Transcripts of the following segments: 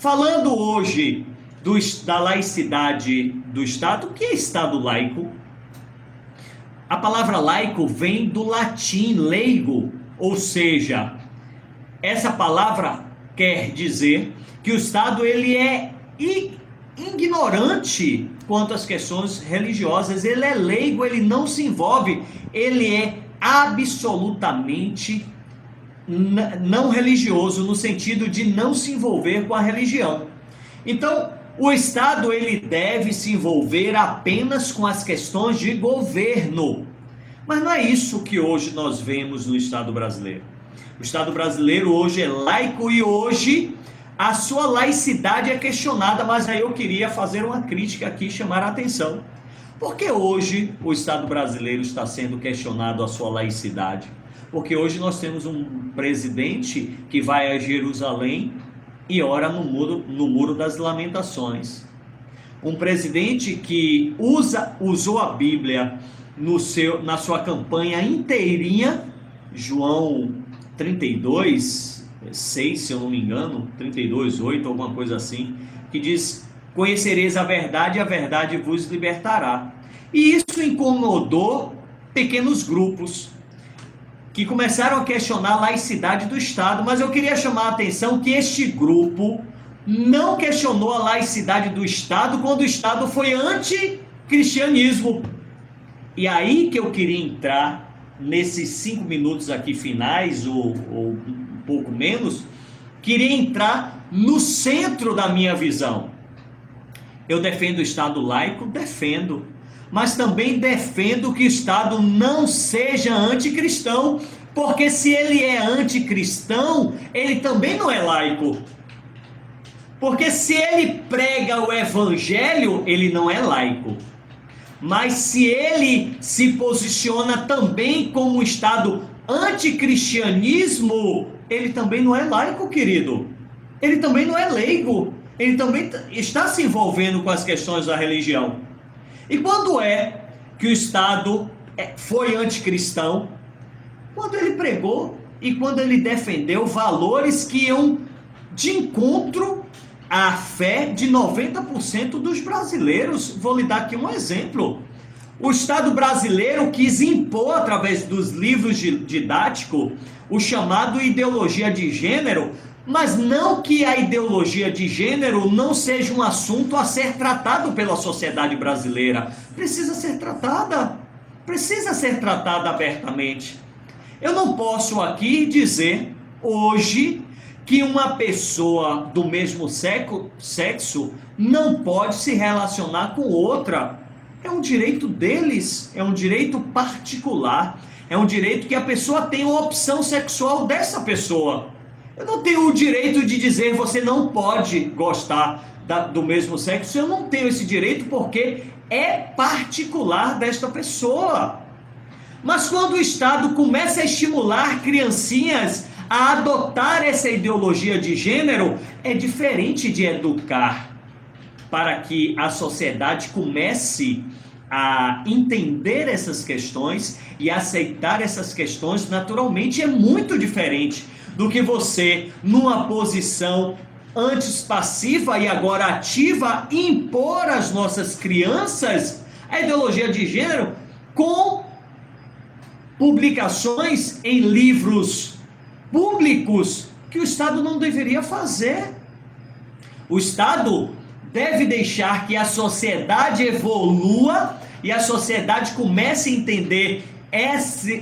Falando hoje da laicidade do Estado, o que é Estado laico? A palavra laico vem do latim leigo, ou seja, essa palavra quer dizer que o Estado ele é ignorante quanto às questões religiosas, ele é leigo, ele não se envolve, ele é absolutamente não religioso, no sentido de não se envolver com a religião. Então, o Estado ele deve se envolver apenas com as questões de governo. Mas não é isso que hoje nós vemos no Estado brasileiro. O Estado brasileiro hoje é laico e hoje a sua laicidade é questionada, mas aí eu queria fazer uma crítica aqui, chamar a atenção. Porque hoje o Estado brasileiro está sendo questionado a sua laicidade? Porque hoje nós temos um presidente que vai a Jerusalém e ora no muro das lamentações. Um presidente que usou a Bíblia na sua campanha inteirinha, João 32, 6, se eu não me engano, 32, 8, alguma coisa assim, que diz: conhecereis a verdade e a verdade vos libertará. E isso incomodou pequenos grupos que começaram a questionar a laicidade do Estado, mas eu queria chamar a atenção que este grupo não questionou a laicidade do Estado quando o Estado foi anticristianismo. E aí que eu queria entrar nesses 5 minutos aqui finais, ou um pouco menos, queria entrar no centro da minha visão. Eu defendo o Estado laico? Defendo. Mas também defendo que o Estado não seja anticristão, porque se ele é anticristão, ele também não é laico. Porque se ele prega o evangelho, ele não é laico. Mas se ele se posiciona também como um Estado anticristianismo, ele também não é laico, querido. Ele também não é leigo. Ele também está se envolvendo com as questões da religião. E quando é que o Estado foi anticristão? Quando ele pregou e quando ele defendeu valores que iam de encontro à fé de 90% dos brasileiros. Vou lhe dar aqui um exemplo. O Estado brasileiro quis impor, através dos livros didáticos, o chamado ideologia de gênero, mas não que a ideologia de gênero não seja um assunto a ser tratado pela sociedade brasileira. Precisa ser tratada abertamente. Eu não posso aqui dizer hoje que uma pessoa do mesmo sexo não pode se relacionar com outra. É um direito deles, é um direito particular, é um direito que a pessoa tem a opção sexual dessa pessoa. Eu não tenho o direito de dizer você não pode gostar do mesmo sexo. Eu não tenho esse direito porque é particular desta pessoa. Mas quando o Estado começa a estimular criancinhas a adotar essa ideologia de gênero, é diferente de educar para que a sociedade comece a entender essas questões e aceitar essas questões naturalmente. É muito diferente do que você, numa posição antes passiva e agora ativa, impor às nossas crianças a ideologia de gênero com publicações em livros públicos que o Estado não deveria fazer. O Estado deve deixar que a sociedade evolua e a sociedade comece a entender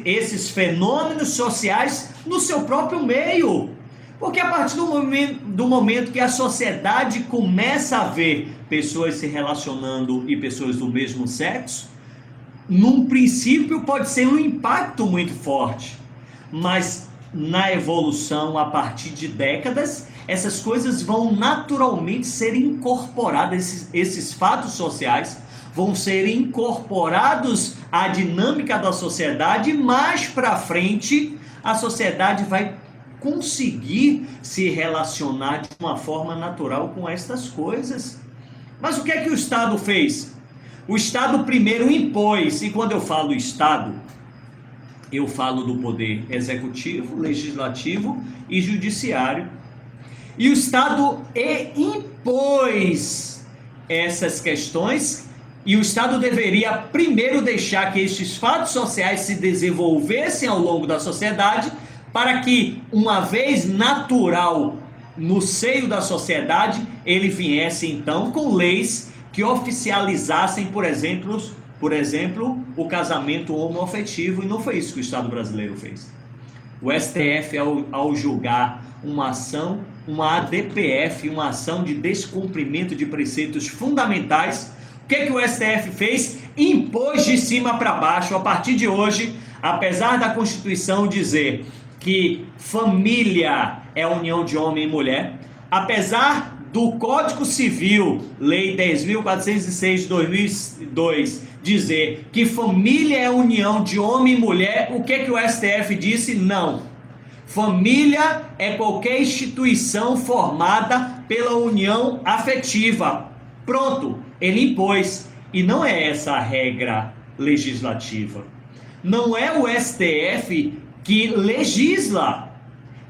esses fenômenos sociais no seu próprio meio. Porque a partir do momento que a sociedade começa a ver pessoas se relacionando e pessoas do mesmo sexo, num princípio pode ser um impacto muito forte, mas na evolução, a partir de décadas, essas coisas vão naturalmente ser incorporadas, esses fatos sociais vão ser incorporados à dinâmica da sociedade, e mais para frente a sociedade vai conseguir se relacionar de uma forma natural com estas coisas. Mas o que é que o Estado fez? O Estado primeiro impôs, e quando eu falo Estado, eu falo do poder executivo, legislativo e judiciário. E o Estado impôs essas questões, e o Estado deveria primeiro deixar que estes fatos sociais se desenvolvessem ao longo da sociedade, para que, uma vez natural no seio da sociedade, ele viesse então com leis que oficializassem, por exemplo, o casamento homoafetivo, e não foi isso que o Estado brasileiro fez. O STF, ao julgar uma ação, uma ADPF, uma ação de descumprimento de preceitos fundamentais, o que o STF fez? Impôs de cima para baixo. A partir de hoje, apesar da Constituição dizer que família é a união de homem e mulher, apesar do Código Civil, Lei 10.406 de 2002, dizer que família é a união de homem e mulher, o que o STF disse? Não. Família é qualquer instituição formada pela união afetiva. Pronto, ele impôs. E não é essa a regra legislativa. Não é o STF que legisla.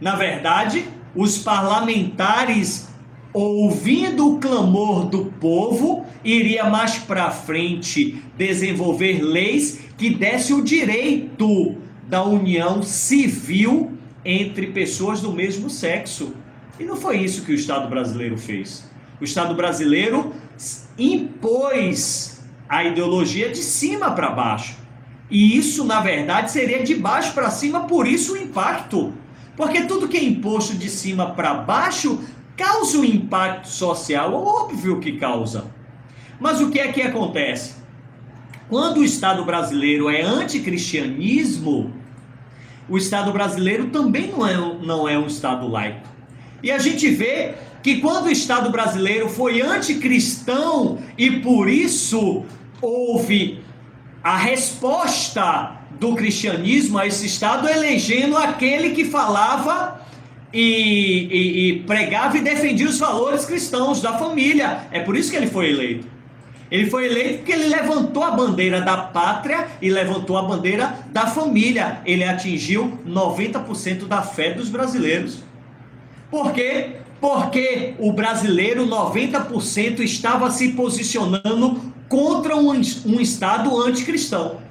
Na verdade, os parlamentares, ouvindo o clamor do povo, iria mais para frente desenvolver leis que dessem o direito da união civil entre pessoas do mesmo sexo. E não foi isso que o Estado brasileiro fez. O Estado brasileiro impôs a ideologia de cima para baixo. E isso, na verdade, seria de baixo para cima, por isso o impacto. Porque tudo que é imposto de cima para baixo causa um impacto social, óbvio que causa. Mas o que é que acontece? Quando o Estado brasileiro é anticristianismo, o Estado brasileiro também não é um Estado laico. E a gente vê que quando o Estado brasileiro foi anticristão e por isso houve a resposta do cristianismo a esse Estado, elegendo aquele que falava e pregava e defendia os valores cristãos da família. É por isso que ele foi eleito. Ele foi eleito porque ele levantou a bandeira da pátria e levantou a bandeira da família. Ele atingiu 90% da fé dos brasileiros. Por quê? Porque o brasileiro, 90%, estava se posicionando contra um Estado anticristão.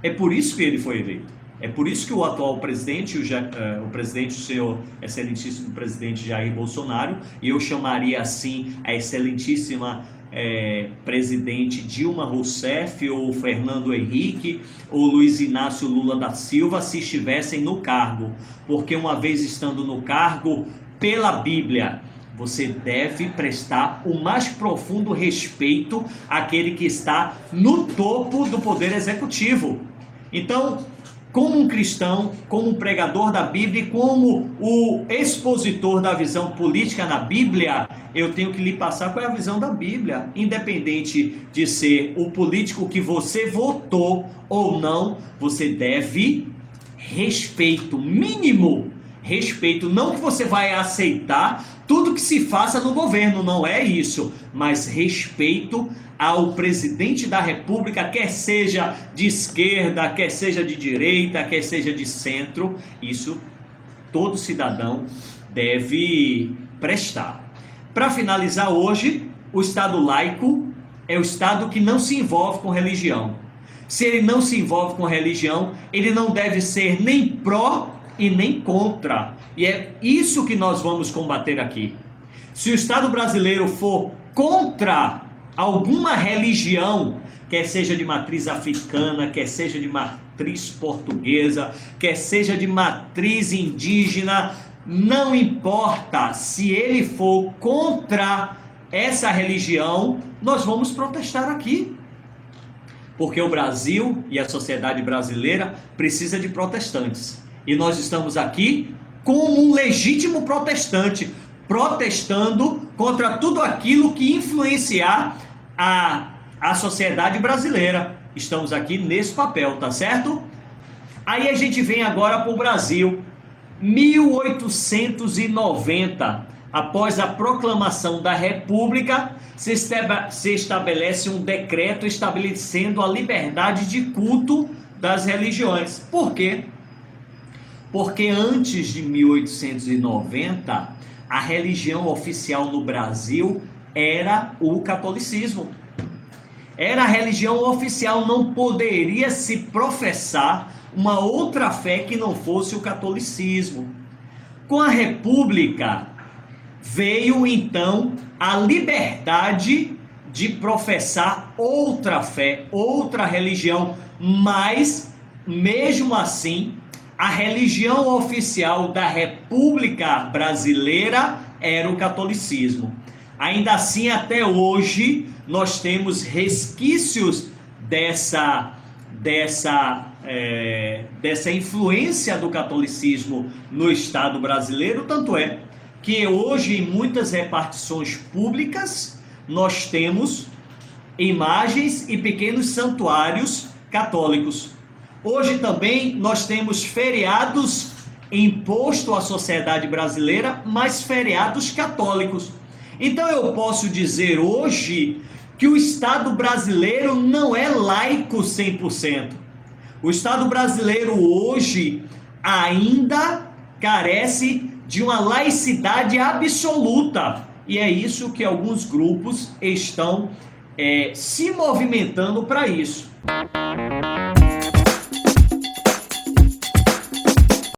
É por isso que ele foi eleito. É por isso que o atual presidente, o senhor excelentíssimo presidente Jair Bolsonaro, e eu chamaria assim a excelentíssima presidente Dilma Rousseff, ou Fernando Henrique, ou Luiz Inácio Lula da Silva, se estivessem no cargo. Porque uma vez estando no cargo, pela Bíblia, você deve prestar o mais profundo respeito àquele que está no topo do poder executivo. Então, como um cristão, como um pregador da Bíblia e como o expositor da visão política na Bíblia, eu tenho que lhe passar qual é a visão da Bíblia, independente de ser o político que você votou ou não, você deve respeito, mínimo respeito, não que você vai aceitar tudo que se faça no governo, não é isso, mas respeito ao presidente da República, quer seja de esquerda, quer seja de direita, quer seja de centro, isso todo cidadão deve prestar. Para finalizar hoje, o Estado laico é o Estado que não se envolve com religião. Se ele não se envolve com religião, ele não deve ser nem pró e nem contra. E é isso que nós vamos combater aqui. Se o Estado brasileiro for contra alguma religião, quer seja de matriz africana, quer seja de matriz portuguesa, quer seja de matriz indígena, não importa, se ele for contra essa religião, nós vamos protestar aqui. Porque o Brasil e a sociedade brasileira precisa de protestantes. E nós estamos aqui como um legítimo protestante, protestando contra tudo aquilo que influenciar a sociedade brasileira. Estamos aqui nesse papel, tá certo? Aí a gente vem agora para o Brasil. 1890, após a proclamação da República, se estabelece um decreto estabelecendo a liberdade de culto das religiões. Por quê? Porque antes de 1890, a religião oficial no Brasil era o catolicismo. Era a religião oficial, não poderia se professar uma outra fé que não fosse o catolicismo. Com a República, veio então a liberdade de professar outra fé, outra religião, mas mesmo assim, a religião oficial da República Brasileira era o catolicismo. Ainda assim, até hoje, nós temos resquícios dessa influência do catolicismo no Estado brasileiro, tanto é que hoje, em muitas repartições públicas, nós temos imagens e pequenos santuários católicos. Hoje também nós temos feriados imposto à sociedade brasileira, mas feriados católicos. Então eu posso dizer hoje que o Estado brasileiro não é laico 100%. O Estado brasileiro hoje ainda carece de uma laicidade absoluta. E é isso que alguns grupos estão se movimentando para isso.